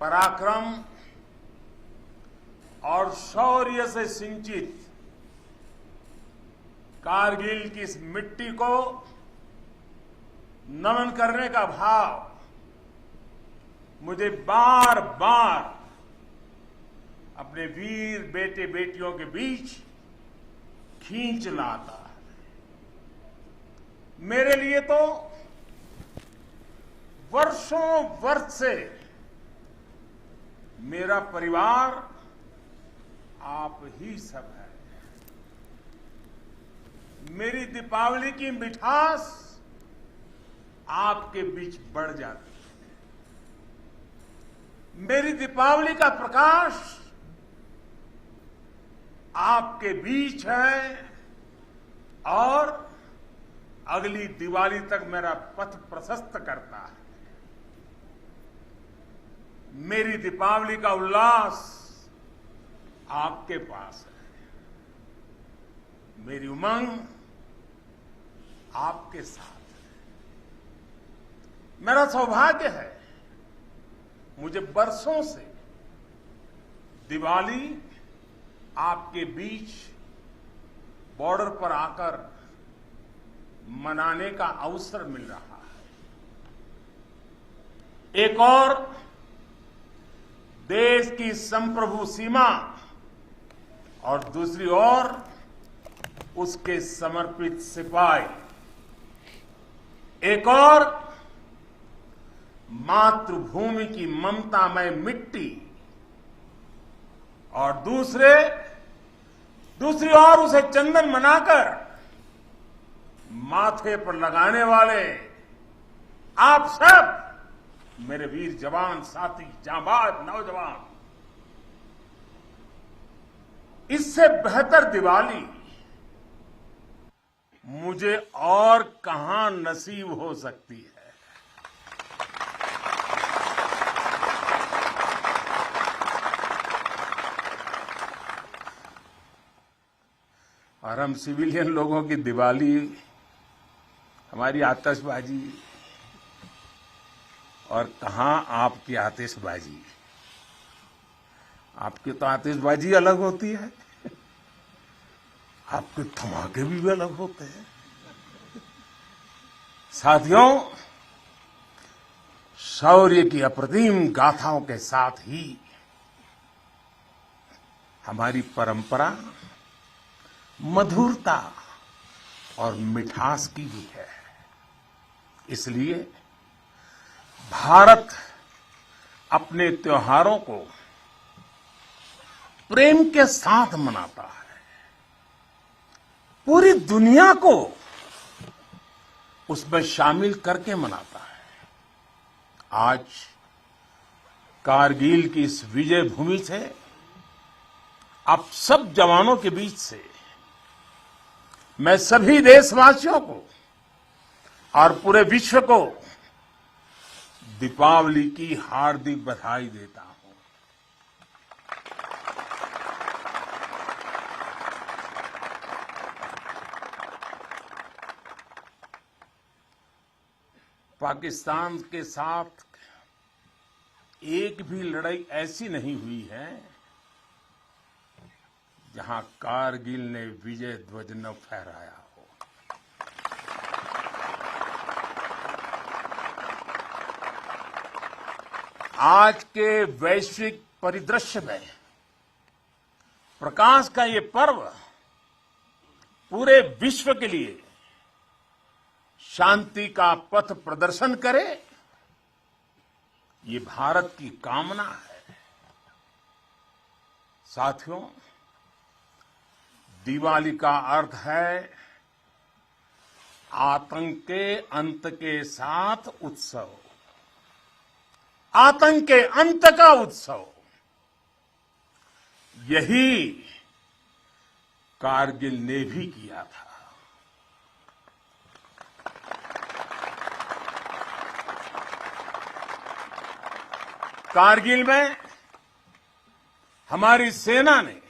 पराक्रम और शौर्य से सिंचित कारगिल की इस मिट्टी को नमन करने का भाव मुझे बार बार अपने वीर बेटे बेटियों के बीच खींच लाता है। मेरे लिए तो वर्षों वर्ष से मेरा परिवार आप ही सब है। मेरी दीपावली की मिठास आपके बीच बढ़ जाती है। मेरी दीपावली का प्रकाश आपके बीच है और अगली दिवाली तक मेरा पथ प्रशस्त करता है। मेरी दीपावली का उल्लास आपके पास है। मेरी उमंग आपके साथ है। मेरा सौभाग्य है, मुझे बरसों से दिवाली आपके बीच बॉर्डर पर आकर मनाने का अवसर मिल रहा है। एक और देश की संप्रभु सीमा और दूसरी ओर उसके समर्पित सिपाही, एक और मातृभूमि की ममतामय मिट्टी और दूसरी ओर उसे चंदन मनाकर माथे पर लगाने वाले आप सब मेरे वीर जवान साथी, जांबाज नौजवान। इससे बेहतर दिवाली मुझे और कहां नसीब हो सकती है। और हम सिविलियन लोगों की दिवाली, हमारी आतिशबाजी, और कहां आपकी आतिशबाजी। आपकी तो आतिशबाजी अलग होती है, आपके धमाके भी अलग होते हैं। साथियों, शौर्य की अप्रतिम गाथाओं के साथ ही हमारी परंपरा मधुरता और मिठास की भी है। इसलिए भारत अपने त्योहारों को प्रेम के साथ मनाता है। पूरी दुनिया को उसमें शामिल करके मनाता है। आज कारगिल की इस विजय भूमि से आप सब जवानों के बीच से मैं सभी देशवासियों को और पूरे विश्व को दीपावली की हार्दिक बधाई देता हूं। पाकिस्तान के साथ एक भी लड़ाई ऐसी नहीं हुई है जहां कारगिल ने विजय ध्वज न फहराया हो। आज के वैश्विक परिदृश्य में प्रकाश का ये पर्व पूरे विश्व के लिए शांति का पथ प्रदर्शन करे, ये भारत की कामना है। साथियों, दिवाली का अर्थ है आतंक के अंत के साथ उत्सव, आतंक के अंत का उत्सव। यही कारगिल ने भी किया था। कारगिल में हमारी सेना ने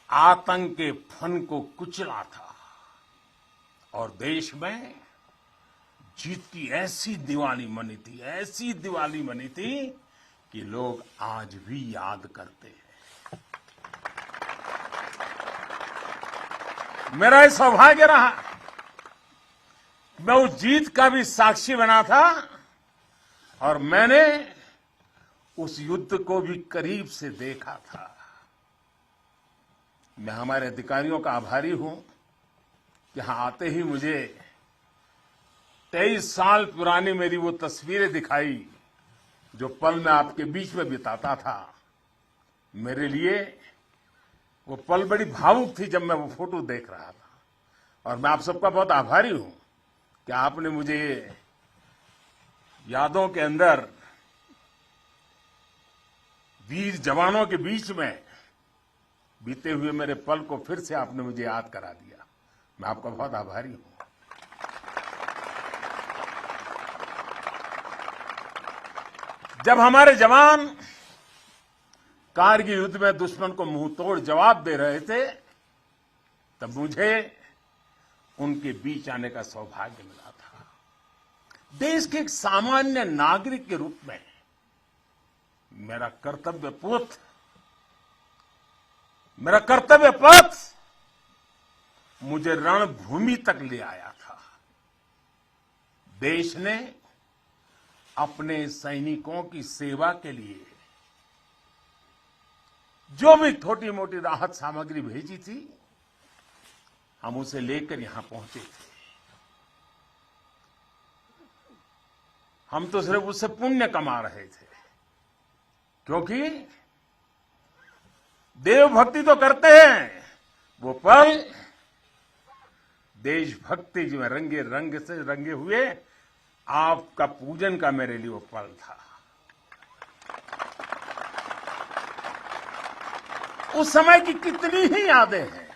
आतंक के फन को कुचला था और देश में जीत की ऐसी दिवाली मनी थी, ऐसी दिवाली मनी थी कि लोग आज भी याद करते हैं। मेरा ये सौभाग्य रहा, मैं उस जीत का भी साक्षी बना था और मैंने उस युद्ध को भी करीब से देखा था। मैं हमारे अधिकारियों का आभारी हूं, यहां आते ही मुझे 23 साल पुरानी मेरी वो तस्वीरें दिखाई जो पल मैं आपके बीच में बिताता था। मेरे लिए वो पल बड़ी भावुक थी जब मैं वो फोटो देख रहा था, और मैं आप सबका बहुत आभारी हूं कि आपने मुझे यादों के अंदर वीर जवानों के बीच में बीते हुए मेरे पल को फिर से आपने मुझे याद करा दिया। मैं आपका बहुत आभारी हूं। जब हमारे जवान कारगिल युद्ध में दुश्मन को मुंहतोड़ जवाब दे रहे थे, तब मुझे उनके बीच आने का सौभाग्य मिला था। देश के एक सामान्य नागरिक के रूप में मेरा कर्तव्य पथ मुझे रणभूमि तक ले आया था। देश ने अपने सैनिकों की सेवा के लिए जो भी छोटी मोटी राहत सामग्री भेजी थी, हम उसे लेकर यहां पहुंचे थे। हम तो सिर्फ उससे पुण्य कमा रहे थे, क्योंकि देवभक्ति तो करते हैं, वो पल देशभक्ति में रंगे हुए आपका पूजन का मेरे लिए वो पल था। उस समय की कितनी ही यादें हैं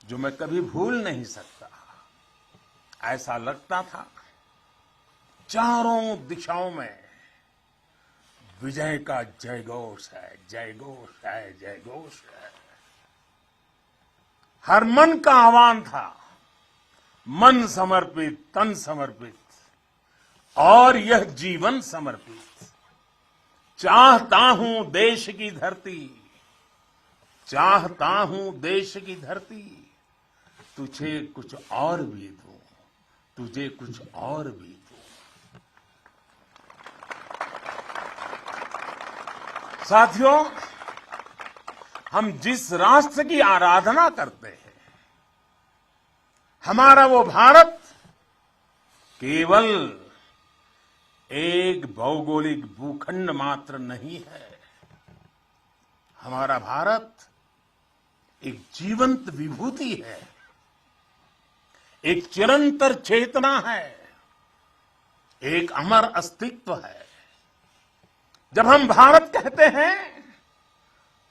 जो मैं कभी भूल नहीं सकता। ऐसा लगता था चारों दिशाओं में विजय का जयघोष है, जयघोष है, जयघोष है। हर मन का आह्वान था, मन समर्पित, तन समर्पित और यह जीवन समर्पित। चाहता हूं देश की धरती, चाहता हूं देश की धरती, तुझे कुछ और भी दूं, तुझे कुछ और भी दूं। साथियों, हम जिस राष्ट्र की आराधना करते हैं, हमारा वो भारत केवल एक भौगोलिक भूखंड मात्र नहीं है। हमारा भारत एक जीवंत विभूति है, एक चिरंतर चेतना है, एक अमर अस्तित्व है। जब हम भारत कहते हैं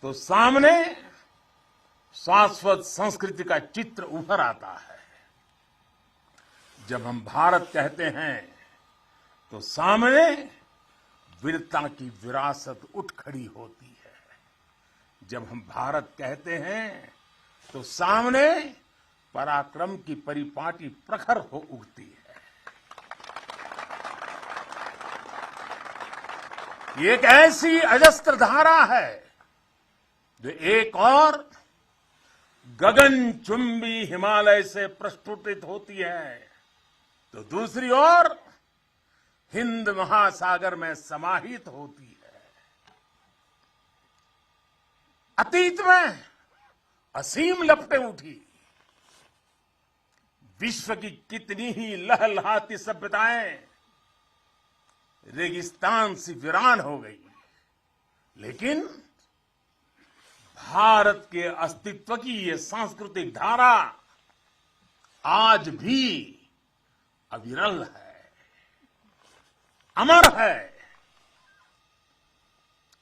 तो सामने शाश्वत संस्कृति का चित्र उभर आता है। जब हम भारत कहते हैं तो सामने वीरता की विरासत उठ खड़ी होती है। जब हम भारत कहते हैं तो सामने पराक्रम की परिपाटी प्रखर हो उठती है। ये एक ऐसी अजस्त्र धारा है जो एक और गगनचुंबी हिमालय से प्रस्फुटित होती है, तो दूसरी ओर हिंद महासागर में समाहित होती है। अतीत में असीम लपटें उठी, विश्व की कितनी ही लहलहाती सभ्यताएं रेगिस्तान सी वीरान हो गई, लेकिन भारत के अस्तित्व की ये सांस्कृतिक धारा आज भी अविरल है, अमर है।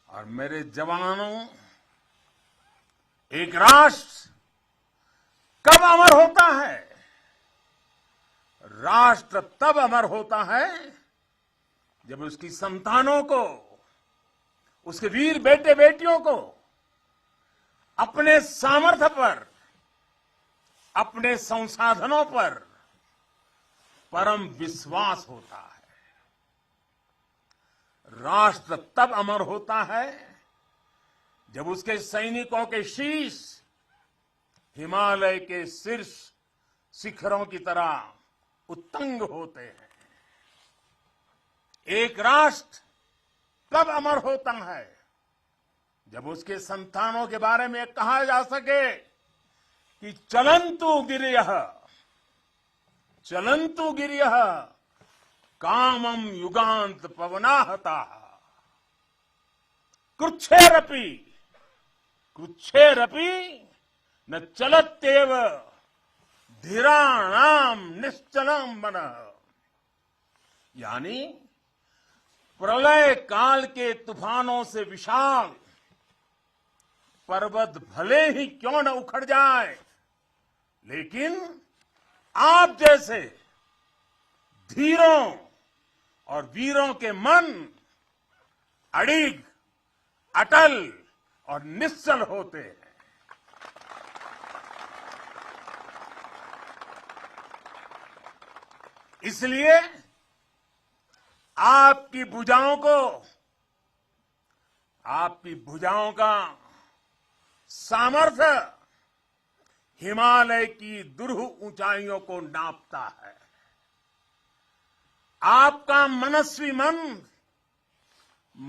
और मेरे जवानों, एक राष्ट्र कब अमर होता है? राष्ट्र तब अमर होता है जब उसकी संतानों को, उसके वीर बेटे बेटियों को अपने सामर्थ्य पर, अपने संसाधनों पर परम विश्वास होता है। राष्ट्र तब अमर होता है जब उसके सैनिकों के शीश हिमालय के शीर्ष शिखरों की तरह उत्तुंग होते हैं। एक राष्ट्र तब अमर होता है जब उसके संतानों के बारे में कहा जा सके कि चलन्तु गिरियः कामम युगांत पवनाहता कृच्छेरपि न चलत्येव धीराणाम निश्चलम मनः। यानी प्रलय काल के तूफानों से विशाल पर्वत भले ही क्यों न उखड़ जाए, लेकिन आप जैसे धीरों और वीरों के मन अड़िग, अटल और निश्चल होते हैं। इसलिए आपकी भुजाओं का सामर्थ्य हिमालय की दुरूह ऊंचाइयों को नापता है। आपका मनस्वी मन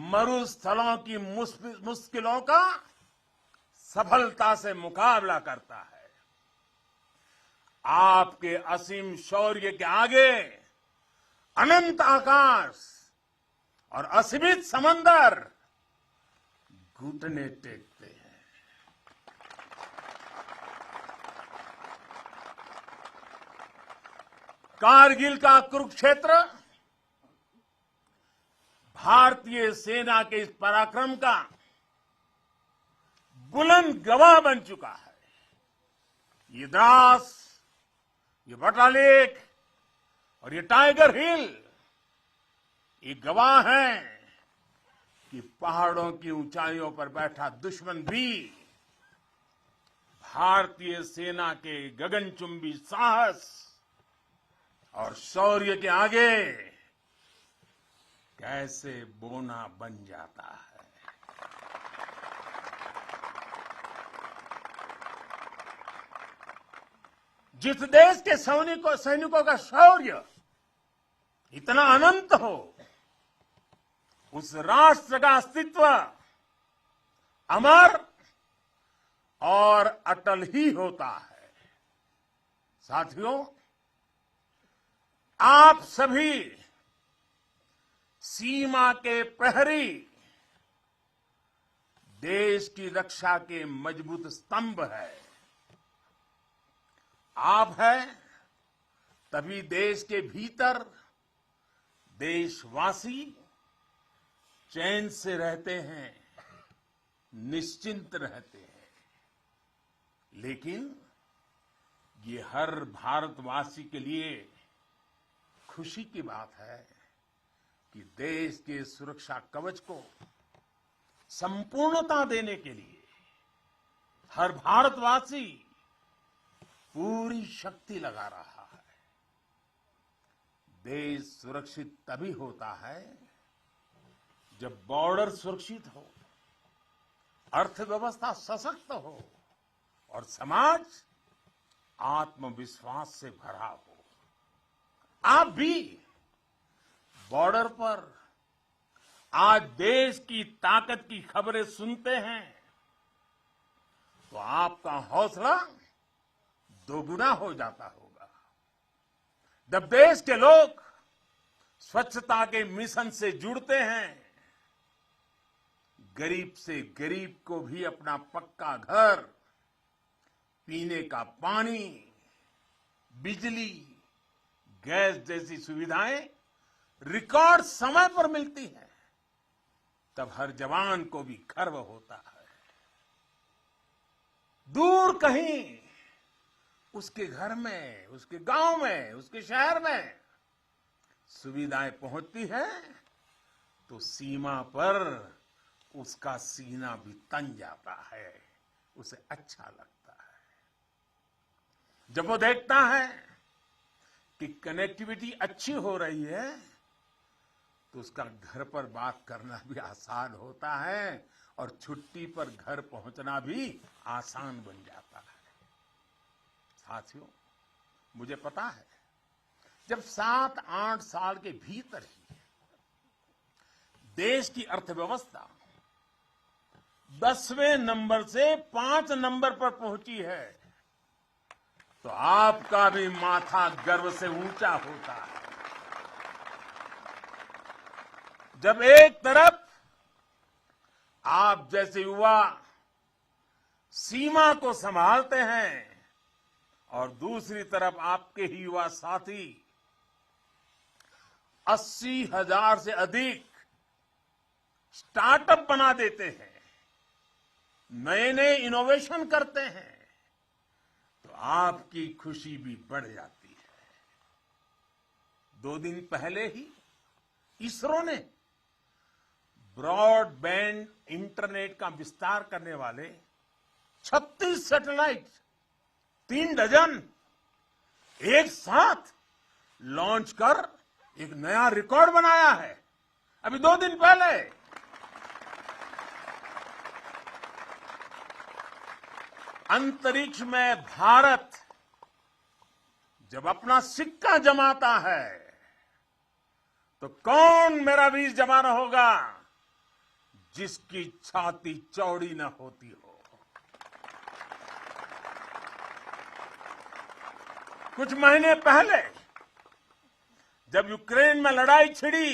मरुस्थलों की मुश्किलों का सफलता से मुकाबला करता है। आपके असीम शौर्य के आगे अनंत आकाश और असीमित समंदर घुटने टेकते हैं। कारगिल का कुरुक्षेत्र भारतीय सेना के इस पराक्रम का बुलंद गवाह बन चुका है। ये द्रास, ये बटालिक और ये टाइगर हिल ये गवाह हैं कि पहाड़ों की ऊंचाइयों पर बैठा दुश्मन भी भारतीय सेना के गगनचुंबी साहस और शौर्य के आगे कैसे बोना बन जाता है। जिस देश के सैनिकों का शौर्य इतना अनंत हो, उस राष्ट्र का अस्तित्व अमर और अटल ही होता है। साथियों, आप सभी सीमा के प्रहरी, देश की रक्षा के मजबूत स्तंभ है। आप हैं तभी देश के भीतर देशवासी चैन से रहते हैं, निश्चिंत रहते हैं। लेकिन ये हर भारतवासी के लिए खुशी की बात है कि देश के सुरक्षा कवच को संपूर्णता देने के लिए हर भारतवासी पूरी शक्ति लगा रहा है। देश सुरक्षित तभी होता है जब बॉर्डर सुरक्षित हो, अर्थव्यवस्था सशक्त हो और समाज आत्मविश्वास से भरा हो। आप भी बॉर्डर पर आज देश की ताकत की खबरें सुनते हैं तो आपका हौसला दोगुना हो जाता होगा। जब देश के लोग स्वच्छता के मिशन से जुड़ते हैं, गरीब से गरीब को भी अपना पक्का घर, पीने का पानी, बिजली, गैस जैसी सुविधाएं रिकॉर्ड समय पर मिलती हैं, तब हर जवान को भी गर्व होता है। दूर कहीं उसके घर में, उसके गांव में, उसके शहर में सुविधाएं पहुंचती है तो सीमा पर उसका सीना भी तन जाता है, उसे अच्छा लगता है। जब वो देखता है कि कनेक्टिविटी अच्छी हो रही है तो उसका घर पर बात करना भी आसान होता है और छुट्टी पर घर पहुंचना भी आसान बन जाता है। साथियों, मुझे पता है जब 7-8 साल के भीतर ही देश की अर्थव्यवस्था 10वें नंबर से 5 नंबर पर पहुंची है तो आपका भी माथा गर्व से ऊंचा होता है। जब एक तरफ आप जैसे युवा सीमा को संभालते हैं और दूसरी तरफ आपके ही युवा साथी 80,000 से अधिक स्टार्टअप बना देते हैं, नए नए इनोवेशन करते हैं, तो आपकी खुशी भी बढ़ जाती है। 2 दिन पहले ही इसरो ने ब्रॉडबैंड इंटरनेट का विस्तार करने वाले 36 सैटेलाइट 3 डजन एक साथ लॉन्च कर एक नया रिकॉर्ड बनाया है। अभी 2 दिन पहले अंतरिक्ष में भारत जब अपना सिक्का जमाता है तो कौन मेरा वीर जवान होगा जिसकी छाती चौड़ी न होती हो। कुछ महीने पहले जब यूक्रेन में लड़ाई छिड़ी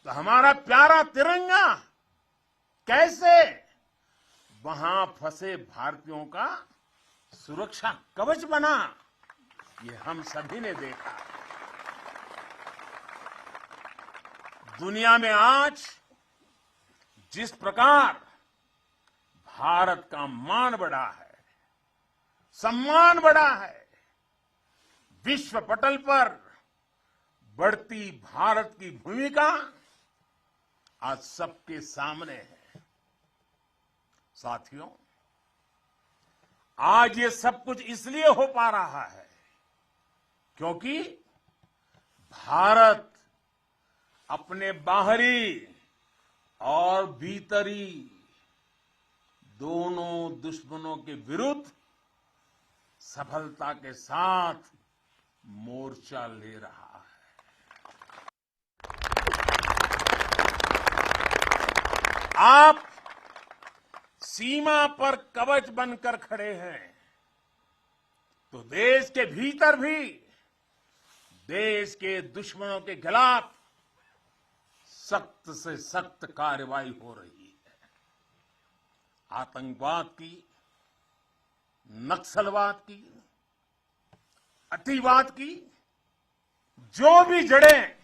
तो हमारा प्यारा तिरंगा कैसे वहां फंसे भारतीयों का सुरक्षा कवच बना, ये हम सभी ने देखा। दुनिया में आज जिस प्रकार भारत का मान बढ़ा है, सम्मान बढ़ा है, विश्व पटल पर बढ़ती भारत की भूमिका आज सबके सामने है। साथियों, आज ये सब कुछ इसलिए हो पा रहा है क्योंकि भारत अपने बाहरी और भीतरी दोनों दुश्मनों के विरुद्ध सफलता के साथ मोर्चा ले रहा है। आप सीमा पर कवच बनकर खड़े हैं तो देश के भीतर भी देश के दुश्मनों के खिलाफ सख्त से सख्त कार्रवाई हो रही है। आतंकवाद की, नक्सलवाद की, अतिवाद की जो भी जड़ें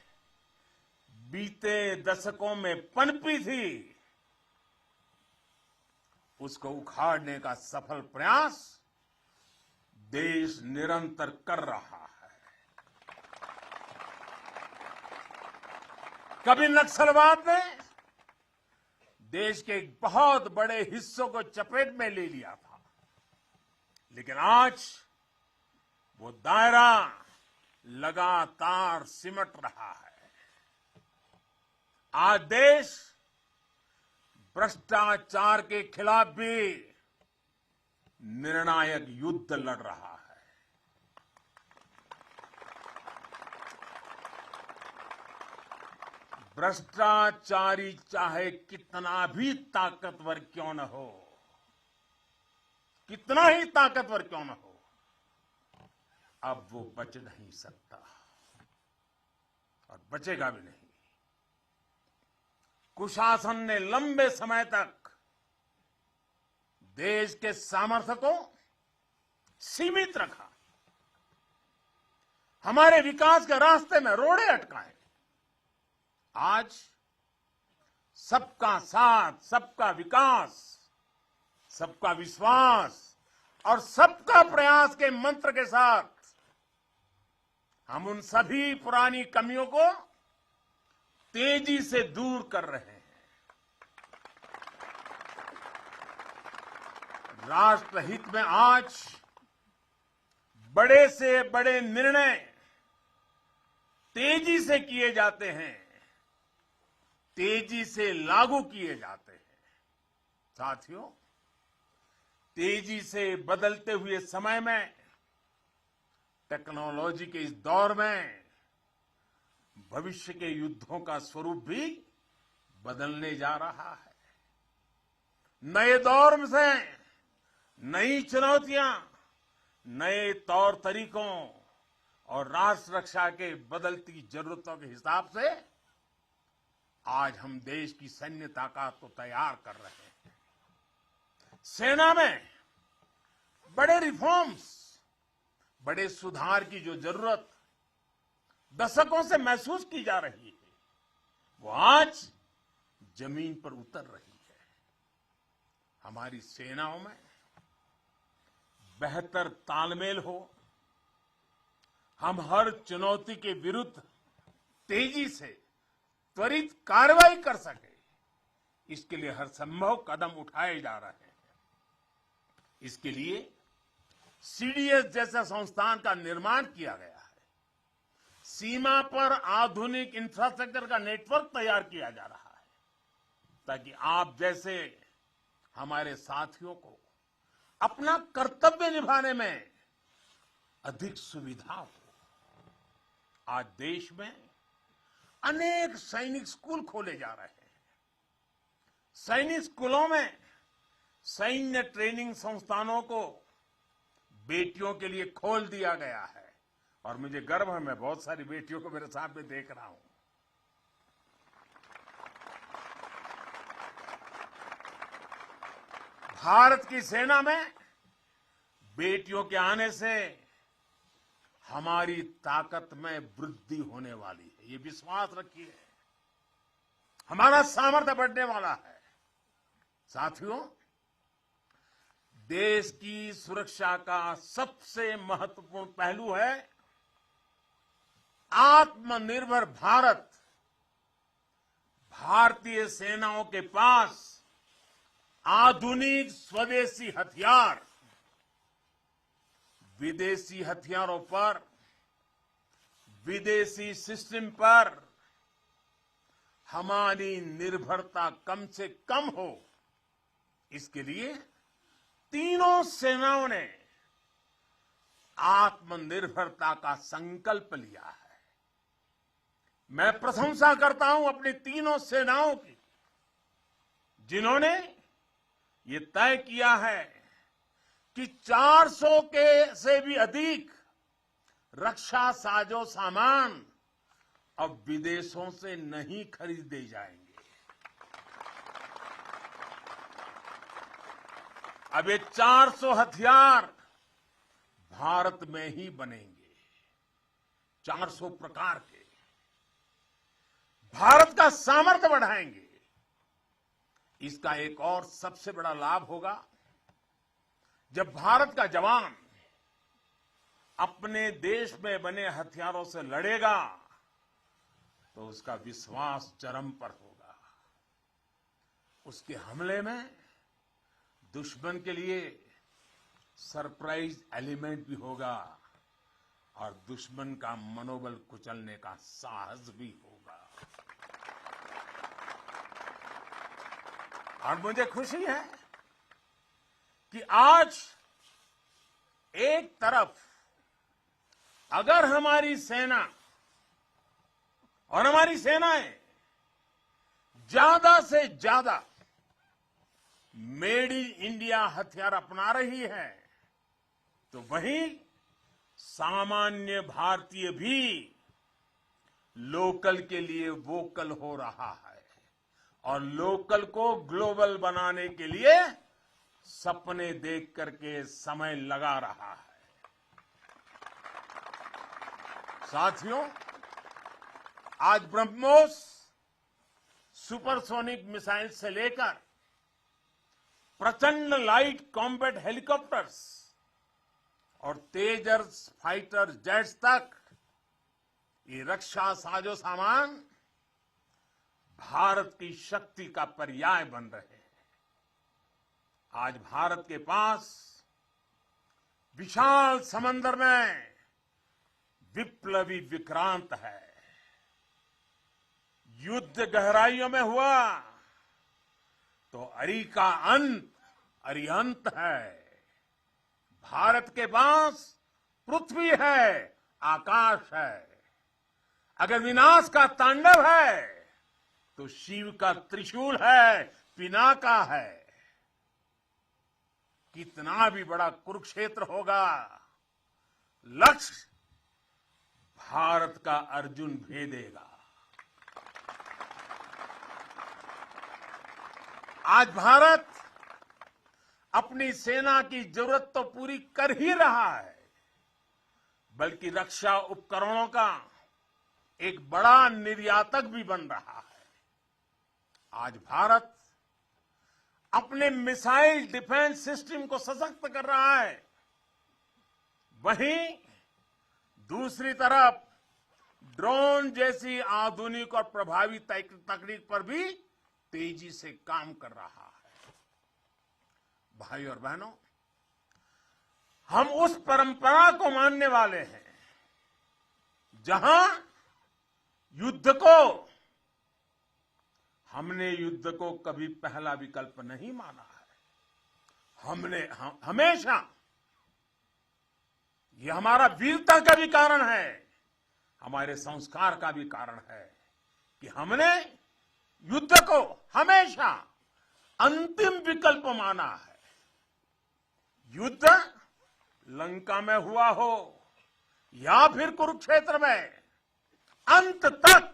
बीते दशकों में पनपी थी उसको उखाड़ने का सफल प्रयास देश निरंतर कर रहा है। कभी नक्सलवाद ने देश के एक बहुत बड़े हिस्सों को चपेट में ले लिया था, लेकिन आज वो दायरा लगातार सिमट रहा है। आज देश भ्रष्टाचार के खिलाफ भी निर्णायक युद्ध लड़ रहा है। भ्रष्टाचारी चाहे कितना भी ताकतवर क्यों न हो, कितना ही ताकतवर क्यों न हो, अब वो बच नहीं सकता और बचेगा भी नहीं। कुशासन ने लंबे समय तक देश के सामर्थ्य को सीमित रखा, हमारे विकास के रास्ते में रोड़े अटकाए। आज सबका साथ, सबका विकास, सबका विश्वास और सबका प्रयास के मंत्र के साथ हम उन सभी पुरानी कमियों को तेजी से दूर कर रहे हैं। राष्ट्रहित में आज बड़े से बड़े निर्णय तेजी से किए जाते हैं, तेजी से लागू किए जाते हैं। साथियों, तेजी से बदलते हुए समय में, टेक्नोलॉजी के इस दौर में भविष्य के युद्धों का स्वरूप भी बदलने जा रहा है। नए दौर से नई चुनौतियां, नए तौर तरीकों और राष्ट्र रक्षा के बदलती जरूरतों के हिसाब से आज हम देश की सैन्य ताकत को तैयार कर रहे हैं। सेना में बड़े रिफॉर्म्स, बड़े सुधार की जो जरूरत दशकों से महसूस की जा रही है, वो आज जमीन पर उतर रही है। हमारी सेनाओं में बेहतर तालमेल हो, हम हर चुनौती के विरुद्ध तेजी से त्वरित कार्रवाई कर सके, इसके लिए हर संभव कदम उठाए जा रहे हैं। इसके लिए सीडीएस जैसा संस्थान का निर्माण किया गया है। सीमा पर आधुनिक इंफ्रास्ट्रक्चर का नेटवर्क तैयार किया जा रहा है, ताकि आप जैसे हमारे साथियों को अपना कर्तव्य निभाने में अधिक सुविधा हो। आज देश में अनेक सैनिक स्कूल खोले जा रहे हैं। सैनिक स्कूलों में सैन्य ट्रेनिंग संस्थानों को बेटियों के लिए खोल दिया गया है और मुझे गर्व है, मैं बहुत सारी बेटियों को मेरे साथ में देख रहा हूं। भारत की सेना में बेटियों के आने से हमारी ताकत में वृद्धि होने वाली है, ये विश्वास रखिए। हमारा सामर्थ्य बढ़ने वाला है। साथियों, देश की सुरक्षा का सबसे महत्वपूर्ण पहलू है आत्मनिर्भर भारत। भारतीय सेनाओं के पास आधुनिक स्वदेशी हथियार, विदेशी हथियारों पर, विदेशी सिस्टम पर हमारी निर्भरता कम से कम हो, इसके लिए तीनों सेनाओं ने आत्मनिर्भरता का संकल्प लिया है। मैं प्रशंसा करता हूं अपनी तीनों सेनाओं की, जिन्होंने ये तय किया है कि 400 के से भी अधिक रक्षा साजो सामान अब विदेशों से नहीं खरीदे जाएंगे। अब ये 400 हथियार भारत में ही बनेंगे। 400 प्रकार के भारत का सामर्थ्य बढ़ाएंगे। इसका एक और सबसे बड़ा लाभ होगा, जब भारत का जवान अपने देश में बने हथियारों से लड़ेगा तो उसका विश्वास चरम पर होगा। उसके हमले में दुश्मन के लिए सरप्राइज एलिमेंट भी होगा और दुश्मन का मनोबल कुचलने का साहस भी होगा। और मुझे खुशी है कि आज एक तरफ अगर हमारी सेना और हमारी सेनाएं ज्यादा से ज्यादा मेड इन इंडिया हथियार अपना रही है, तो वहीं सामान्य भारतीय भी लोकल के लिए वोकल हो रहा है और लोकल को ग्लोबल बनाने के लिए सपने देख करके समय लगा रहा है। साथियों, आज ब्रह्मोस सुपरसोनिक मिसाइल से लेकर प्रचंड लाइट कॉम्बैट हेलीकॉप्टर्स और तेजस फाइटर जेट्स तक ये रक्षा साजो सामान भारत की शक्ति का पर्याय बन रहे हैं। आज भारत के पास विशाल समंदर में विप्लवी विक्रांत है। युद्ध गहराइयों में हुआ तो अरी का अंत अरिहंत है। भारत के पास पृथ्वी है, आकाश है। अगर विनाश का तांडव है तो शिव का त्रिशूल है, पिनाका है। कितना भी बड़ा कुरुक्षेत्र होगा, लक्ष्य भारत का अर्जुन भेदेगा। आज भारत अपनी सेना की जरूरत तो पूरी कर ही रहा है, बल्कि रक्षा उपकरणों का एक बड़ा निर्यातक भी बन रहा है। आज भारत अपने मिसाइल डिफेंस सिस्टम को सशक्त कर रहा है, वहीं दूसरी तरफ ड्रोन जैसी आधुनिक और प्रभावी तकनीक पर भी तेजी से काम कर रहा है। भाई और बहनों, हम उस परंपरा को मानने वाले हैं जहां हमने युद्ध को कभी पहला विकल्प नहीं माना है। हमेशा यह हमारा वीरता का भी कारण है, हमारे संस्कार का भी कारण है कि हमने युद्ध को हमेशा अंतिम विकल्प माना है। युद्ध लंका में हुआ हो या फिर कुरुक्षेत्र में, अंत तक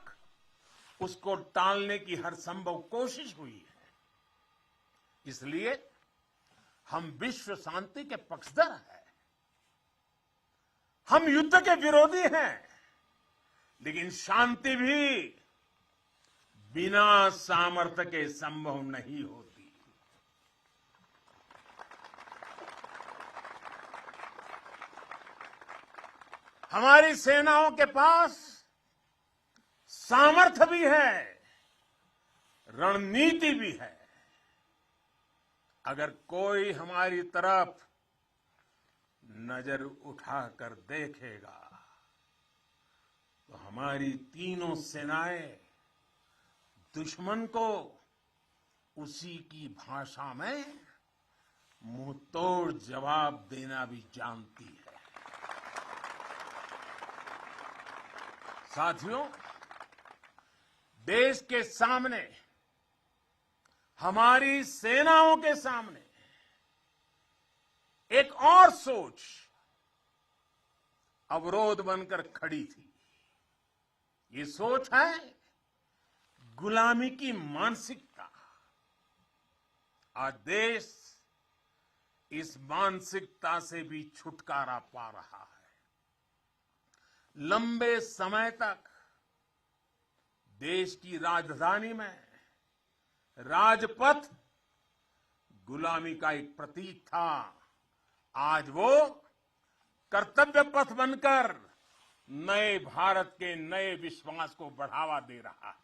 उसको टालने की हर संभव कोशिश हुई है। इसलिए हम विश्व शांति के पक्षधर हैं। हम युद्ध के विरोधी हैं, लेकिन शांति भी बिना सामर्थ्य के संभव नहीं होती। हमारी सेनाओं के पास सामर्थ्य भी है, रणनीति भी है। अगर कोई हमारी तरफ नजर उठाकर देखेगा तो हमारी तीनों सेनाएं दुश्मन को उसी की भाषा में मुंह तोड़ जवाब देना भी जानती है। साथियों, देश के सामने, हमारी सेनाओं के सामने एक और सोच अवरोध बनकर खड़ी थी। ये सोच है गुलामी की मानसिकता। आज देश इस मानसिकता से भी छुटकारा पा रहा है। लंबे समय तक देश की राजधानी में राजपथ गुलामी का एक प्रतीक था। आज वो कर्तव्य पथ बनकर नए भारत के नए विश्वास को बढ़ावा दे रहा है।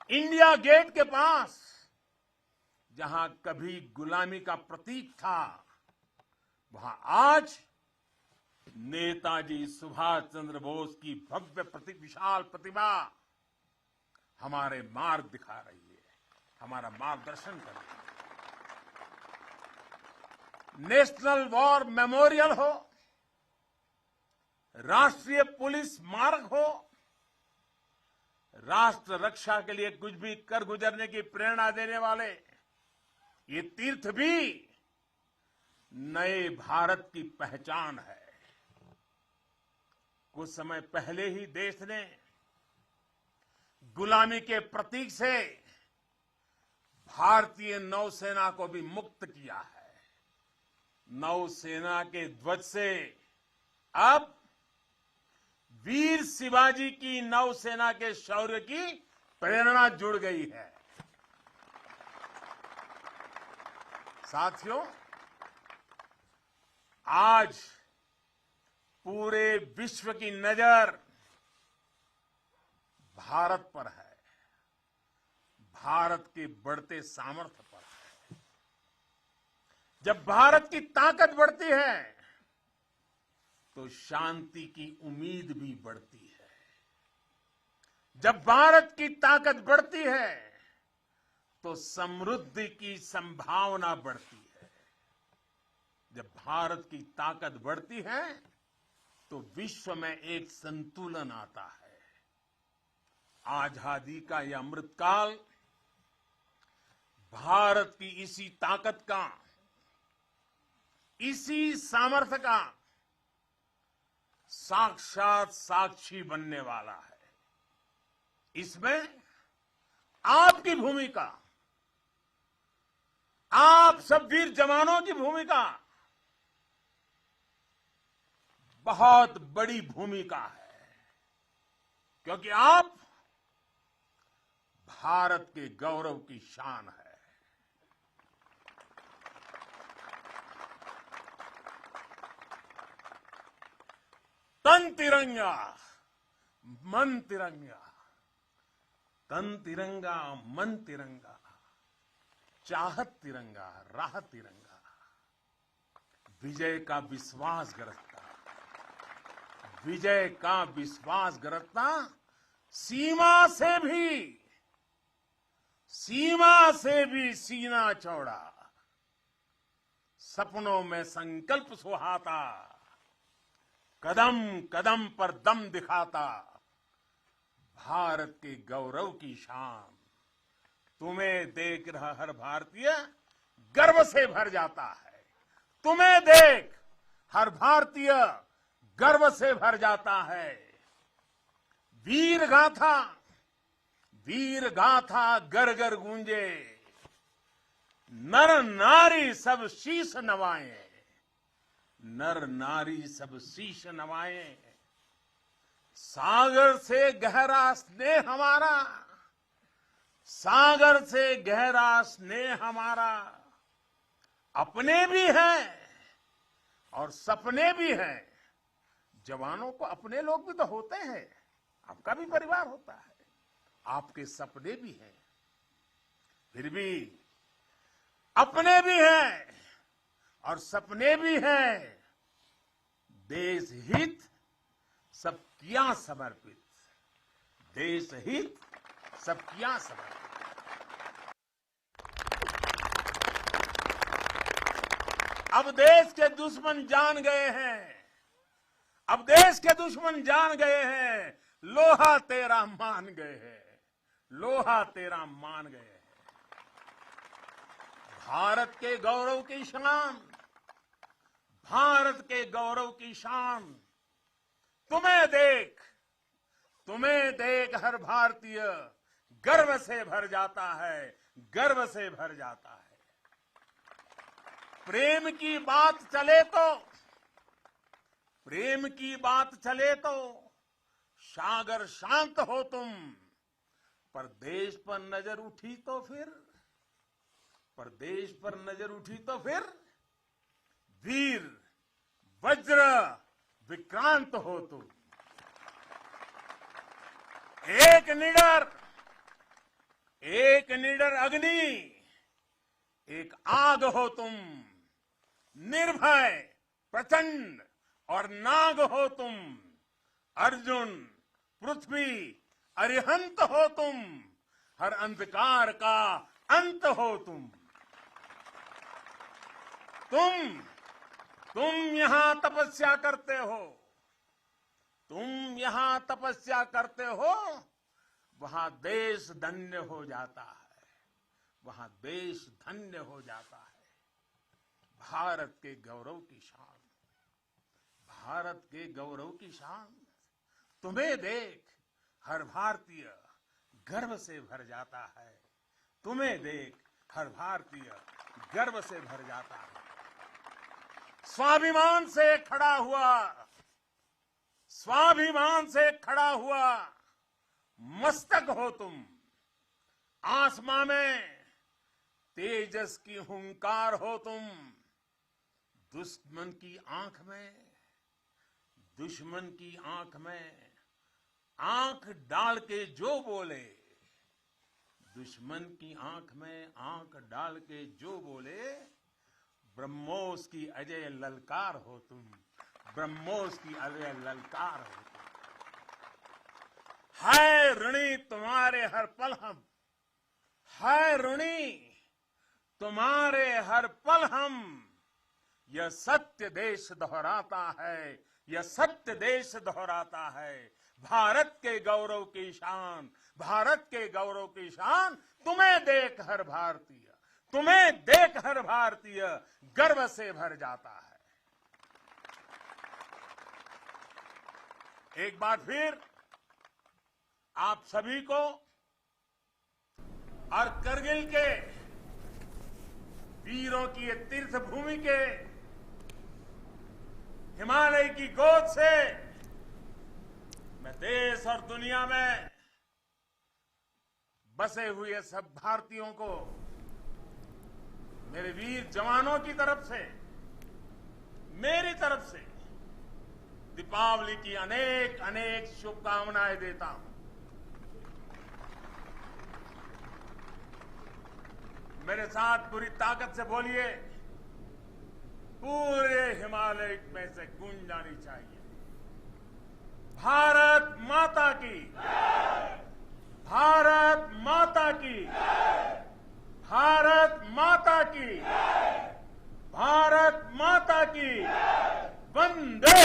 इंडिया गेट के पास जहां कभी गुलामी का प्रतीक था, वहां आज नेताजी सुभाष चंद्र बोस की भव्य विशाल प्रतिमा हमारे मार्ग दिखा रही है, हमारा मार्गदर्शन कर रही है। नेशनल वॉर मेमोरियल हो, राष्ट्रीय पुलिस स्मारक हो, राष्ट्र रक्षा के लिए कुछ भी कर गुजरने की प्रेरणा देने वाले ये तीर्थ भी नए भारत की पहचान है। कुछ समय पहले ही देश ने गुलामी के प्रतीक से भारतीय नौसेना को भी मुक्त किया है। नौसेना के ध्वज से अब वीर शिवाजी की नौसेना के शौर्य की प्रेरणा जुड़ गई है। साथियों, आज पूरे विश्व की नजर भारत पर है, भारत के बढ़ते सामर्थ्य पर है। जब भारत की ताकत बढ़ती है तो शांति की उम्मीद भी बढ़ती है। जब भारत की ताकत बढ़ती है तो समृद्धि की संभावना बढ़ती है। जब भारत की ताकत बढ़ती है तो विश्व में एक संतुलन आता है। आजादी का यह अमृतकाल भारत की इसी ताकत का, इसी सामर्थ्य का साक्षात साक्षी बनने वाला है। इसमें आपकी भूमिका, आप सब वीर जवानों की भूमिका बहुत बड़ी भूमिका है, क्योंकि आप भारत के गौरव की शान है। तन तिरंगा मन तिरंगा, तन तिरंगा मन तिरंगा, चाहत तिरंगा राह तिरंगा, विजय का विश्वास गरजता, विजय का विश्वास गरजता, सीमा से भी सीना चौड़ा, सपनों में संकल्प सुहाता, कदम कदम पर दम दिखाता, भारत के गौरव की शान। तुम्हें देख रहा हर भारतीय गर्व से भर जाता है। तुम्हें देख हर भारतीय गर्व से भर जाता है। वीर गाथा घर घर गूंजे, नर नारी सब शीश नवाए, नर नारी सब शीश नवाए। सागर से गहरा स्नेह हमारा, सागर से गहरा स्नेह हमारा, अपने भी हैं और सपने भी हैं। जवानों को अपने लोग भी तो होते हैं, आपका भी परिवार होता है, आपके सपने भी हैं, फिर भी अपने भी हैं और सपने भी हैं। देश हित सब किया समर्पित, देश हित सब किया समर्पित। अब देश के दुश्मन जान गए हैं, अब देश के दुश्मन जान गए हैं, लोहा तेरा मान गए हैं, लोहा तेरा मान गए हैं। भारत के गौरव की शान, भारत के गौरव की शान। तुम्हें देख हर भारतीय गर्व से भर जाता है, गर्व से भर जाता है। प्रेम की बात चले तो सागर शांत हो तुम, पर देश पर नजर उठी तो फिर वीर वज्र विक्रांत हो तुम। एक निडर अग्नि, एक आग हो तुम, निर्भय प्रचंड और नाग हो तुम। अर्जुन पृथ्वी अरिहंत हो तुम, हर अंधकार का अंत हो तुम। तुम यहां तपस्या करते हो, वहां देश धन्य हो जाता है, वहां देश धन्य हो जाता है। भारत के गौरव की शान, भारत के गौरव की शान। तुम्हें देख हर भारतीय गर्व से भर जाता है, तुम्हें देख हर भारतीय गर्व से भर जाता है। स्वाभिमान से खड़ा हुआ मस्तक हो तुम। आसमां में तेजस की हुंकार हो तुम। दुश्मन की आंख में आंख डाल के जो बोले, दुश्मन की आंख में आंख डाल के जो बोले, ब्रह्मोस की अजय ललकार हो तुम, ब्रह्मोस की अजय ललकार होती है ऋणी तुम्हारे हर पल हम, है ऋणी तुम्हारे हर पल हम। यह सत्य देश दोहराता है, यह सत्य देश दोहराता है। भारत के गौरव की शान, भारत के गौरव की शान, तुम्हें देख हर भारतीय, तुम्हें देख हर भारतीय गर्व से भर जाता है। एक बार फिर आप सभी को और करगिल के वीरों की ये तीर्थ भूमि के हिमालय की गोद से मैं देश और दुनिया में बसे हुए सब भारतीयों को मेरे वीर जवानों की तरफ से, मेरी तरफ से दीपावली की अनेक अनेक शुभकामनाएं देता हूं। मेरे साथ पूरी ताकत से बोलिए, पूरे हिमालय में से गूंज जानी चाहिए, भारत माता की, भारत माता की, भारत माता की, भारत माता की। वंदे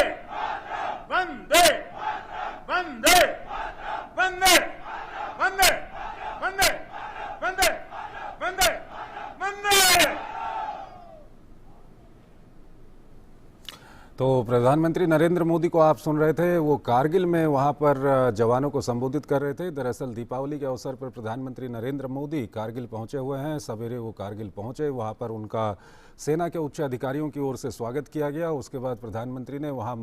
वंदे वंदे वंदे वंदे वंदे वंदे वंदे वंदे। तो प्रधानमंत्री नरेंद्र मोदी को आप सुन रहे थे, वो कारगिल में वहां पर जवानों को संबोधित कर रहे थे। दरअसल दीपावली के अवसर पर प्रधानमंत्री नरेंद्र मोदी कारगिल पहुंचे हुए हैं। सवेरे वो कारगिल पहुंचे, वहां पर उनका सेना के उच्च अधिकारियों की ओर से स्वागत किया गया। उसके बाद प्रधानमंत्री ने वहां